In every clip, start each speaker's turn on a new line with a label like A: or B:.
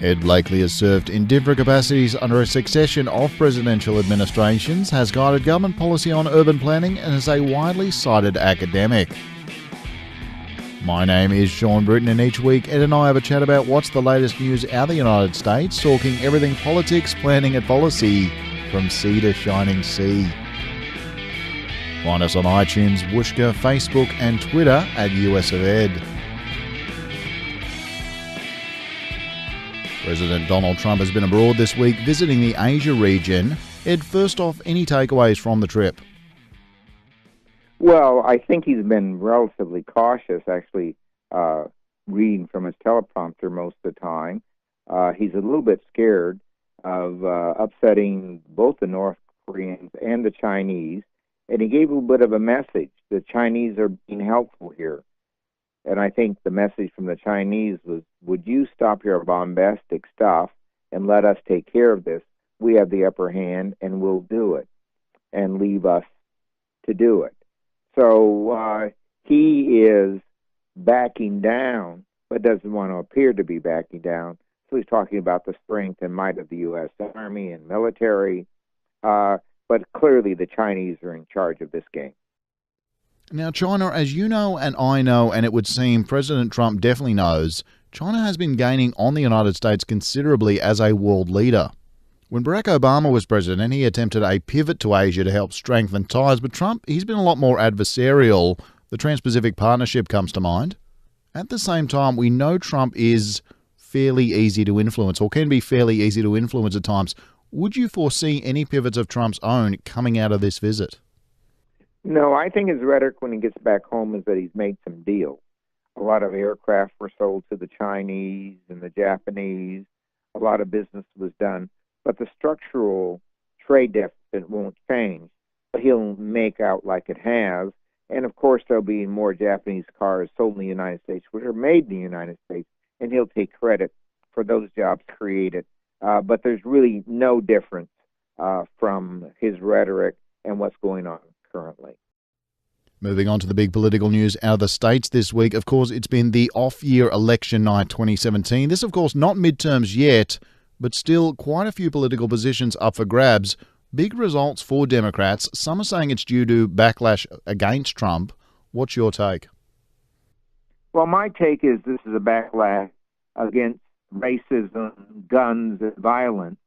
A: Ed Blakely has served in different capacities under a succession of presidential administrations, has guided government policy on urban planning, and is a widely cited academic. My name is Sean Bruton, and each week Ed and I have a chat about what's the latest news out of the United States, talking everything politics, planning and policy, from sea to shining sea. Find us on iTunes, Whooshka, Facebook and Twitter at US of Ed. President Donald Trump has been abroad this week visiting the Asia region. Ed, first off, any takeaways from the trip?
B: Well, I think he's been relatively cautious, actually, reading from his teleprompter most of the time. He's a little bit scared of upsetting both the North Koreans and the Chinese, and he gave a little bit of a message. The Chinese are being helpful here. And I think the message from the Chinese was, would you stop your bombastic stuff and let us take care of this? We have the upper hand, and we'll do it, and leave us to do it. So he is backing down, but doesn't want to appear to be backing down. So he's talking about the strength and might of the U.S. Army and military. But clearly the Chinese are in charge of this game.
A: Now, China, as you know and I know, and it would seem President Trump definitely knows, China has been gaining on the United States considerably as a world leader. When Barack Obama was president, he attempted a pivot to Asia to help strengthen ties, but Trump, he's been a lot more adversarial. The Trans-Pacific Partnership comes to mind. At the same time, we know Trump is fairly easy to influence, or can be fairly easy to influence at times. Would you foresee any pivots of Trump's own coming out of this visit?
B: No, I think his rhetoric when he gets back home is that he's made some deals. A lot of aircraft were sold to the Chinese and the Japanese. A lot of business was done. But the structural trade deficit won't change. But he'll make out like it has. And, of course, there'll be more Japanese cars sold in the United States, which are made in the United States, and he'll take credit for those jobs created. But there's really no difference from his rhetoric and what's going on currently.
A: Moving on to the big political news out of the States this week. Of course, it's been the off-year election night 2017. This, of course, not midterms yet, but still quite a few political positions up for grabs. Big results for Democrats. Some are saying it's due to backlash against Trump. What's your take?
B: Well, my take is this is a backlash against racism, guns, and violence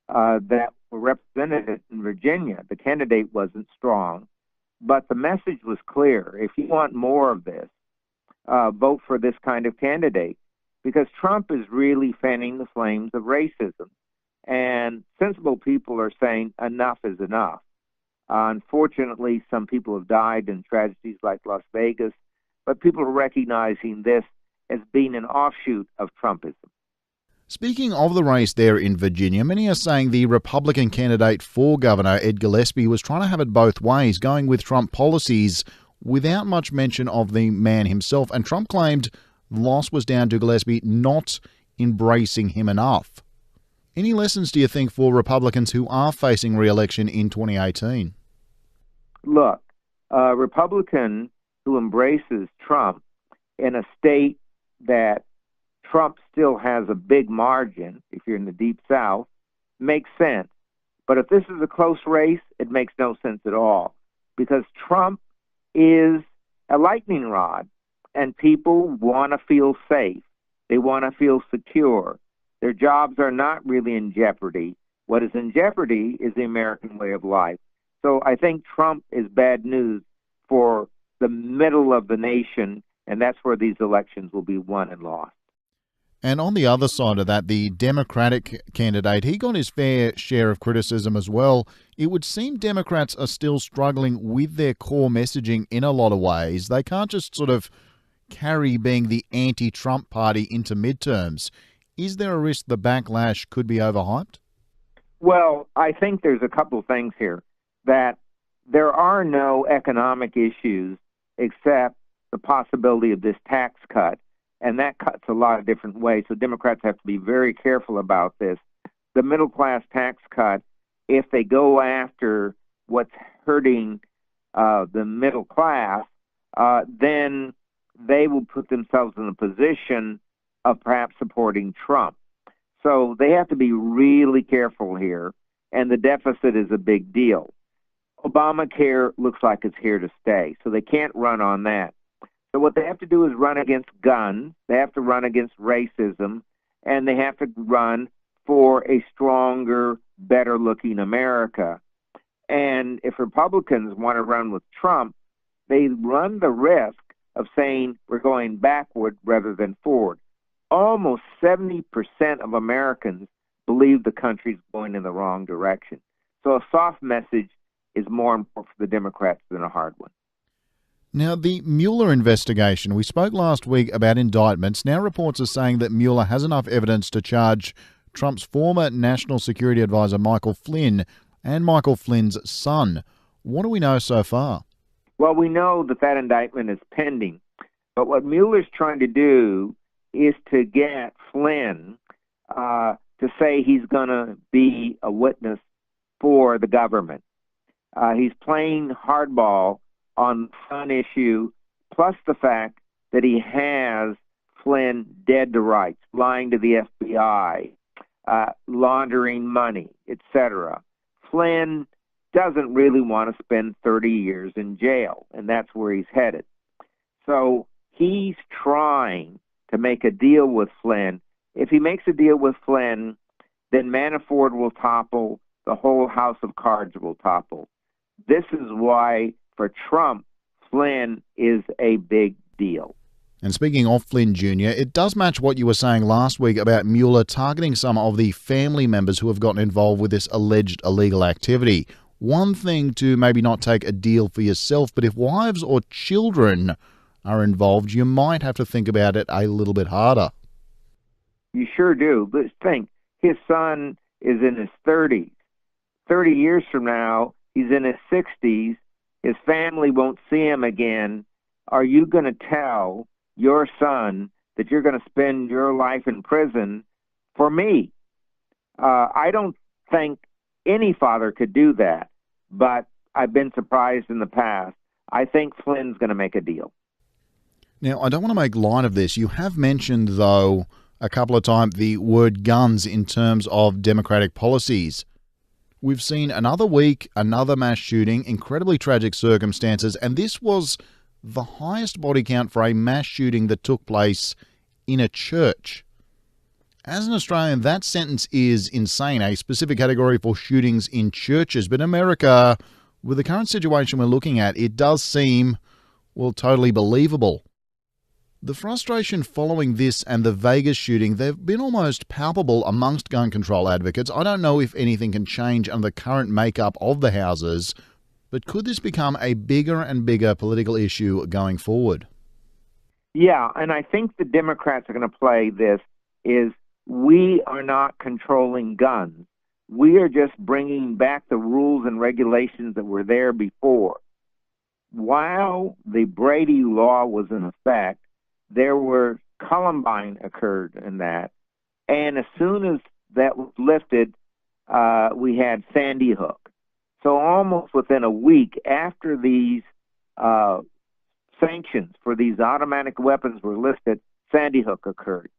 B: that were represented in Virginia. The candidate wasn't strong, but the message was clear. If you want more of this, vote for this kind of candidate, because Trump is really fanning the flames of racism. And sensible people are saying enough is enough. Unfortunately, some people have died in tragedies like Las Vegas, but people are recognizing this as being an offshoot of Trumpism.
A: Speaking of the race there in Virginia, many are saying the Republican candidate for governor, Ed Gillespie, was trying to have it both ways, going with Trump policies without much mention of the man himself. And Trump claimed the loss was down to Gillespie not embracing him enough. Any lessons, do you think, for Republicans who are facing re-election in 2018?
B: Look, a Republican who embraces Trump in a state that Trump still has a big margin, if you're in the Deep South, makes sense. But if this is a close race, it makes no sense at all, because Trump is a lightning rod, and people want to feel safe. They want to feel secure. Their jobs are not really in jeopardy. What is in jeopardy is the American way of life. So I think Trump is bad news for the middle of the nation, and that's where these elections will be won and lost.
A: And on the other side of that, the Democratic candidate, he got his fair share of criticism as well. It would seem Democrats are still struggling with their core messaging in a lot of ways. They can't just sort of carry being the anti-Trump party into midterms. Is there a risk the backlash could be overhyped?
B: Well, I think there's a couple of things here. That there are no economic issues except the possibility of this tax cut. And that cuts a lot of different ways. So Democrats have to be very careful about this. The middle-class tax cut, if they go after what's hurting the middle class, then they will put themselves in a position of perhaps supporting Trump. So they have to be really careful here, and the deficit is a big deal. Obamacare looks like it's here to stay, so they can't run on that. So what they have to do is run against guns, they have to run against racism, and they have to run for a stronger, better-looking America. And if Republicans want to run with Trump, they run the risk of saying we're going backward rather than forward. Almost 70% of Americans believe the country's going in the wrong direction. So a soft message is more important for the Democrats than a hard one.
A: Now, the Mueller investigation, we spoke last week about indictments. Now reports are saying that Mueller has enough evidence to charge Trump's former National Security Advisor Michael Flynn and Michael Flynn's son. What do we know so far?
B: Well, we know that that indictment is pending. But what Mueller's trying to do is to get Flynn to say he's going to be a witness for the government. He's playing hardball on the son issue, plus the fact that he has Flynn dead to rights, lying to the FBI, laundering money, etc. Flynn doesn't really want to spend 30 years in jail, and that's where he's headed. So he's trying to make a deal with Flynn. If he makes a deal with Flynn, then Manafort will topple, the whole house of cards will topple. This is why, for Trump, Flynn is a big deal.
A: And speaking of Flynn Jr., it does match what you were saying last week about Mueller targeting some of the family members who have gotten involved with this alleged illegal activity. One thing to maybe not take a deal for yourself, but if wives or children are involved, you might have to think about it a little bit harder.
B: You sure do. But think, his son is in his 30s. 30 years from now, he's in his 60s. His family won't see him again. Are you going to tell your son that you're going to spend your life in prison for me? I don't think any father could do that, but I've been surprised in the past. I think Flynn's going to make a deal.
A: Now, I don't want to make light of this. You have mentioned, though, a couple of times the word guns in terms of Democratic policies. We've seen another week, another mass shooting, incredibly tragic circumstances, and this was the highest body count for a mass shooting that took place in a church. As an Australian, that sentence is insane, a specific category for shootings in churches. But in America, with the current situation we're looking at, it does seem, well, totally believable. The frustration following this and the Vegas shooting, they've been almost palpable amongst gun control advocates. I don't know if anything can change under the current makeup of the houses, but could this become a bigger and bigger political issue going forward?
B: Yeah, and I think the Democrats are going to play this is we are not controlling guns. We are just bringing back the rules and regulations that were there before. While the Brady law was in effect, there were Columbine occurred in that, and as soon as that was lifted, we had Sandy Hook. So almost within a week after these sanctions for these automatic weapons were lifted, Sandy Hook occurred.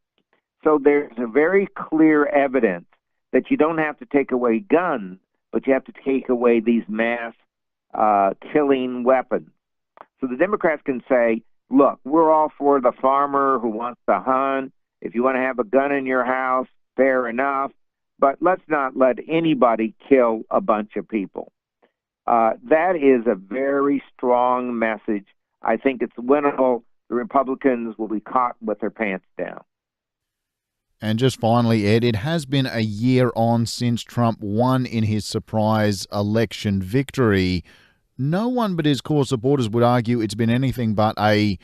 B: So there's a very clear evidence that you don't have to take away guns, but you have to take away these mass killing weapons. So the Democrats can say, look, we're all for the farmer who wants to hunt. If you want to have a gun in your house, fair enough. But let's not let anybody kill a bunch of people. That is a very strong message. I think it's winnable. The Republicans will be caught with their pants down.
A: And just finally, Ed, it has been a year on since Trump won in his surprise election victory. No one but his core supporters would argue it's been anything but a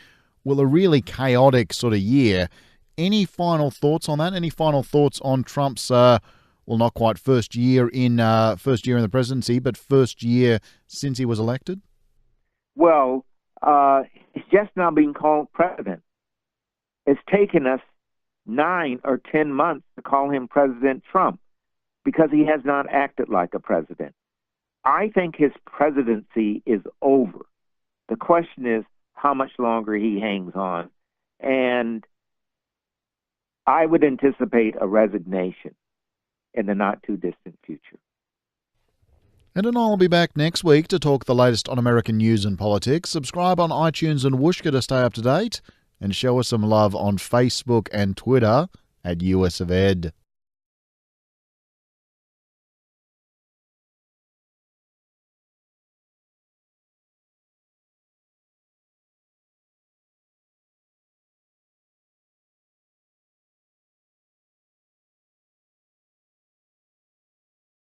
A: really chaotic sort of year. Any final thoughts on that? Any final thoughts on Trump's, not quite first year in the presidency, but first year since he was elected?
B: Well, he's just now being called president. It's taken us 9 or 10 months to call him President Trump because he has not acted like a president. I think his presidency is over. The question is how much longer he hangs on. And I would anticipate a resignation. in the not-too-distant future.
A: And I'll be back next week to talk the latest on American news and politics. Subscribe on iTunes and Whooshka to stay up to date, and show us some love on Facebook and Twitter at US of Ed.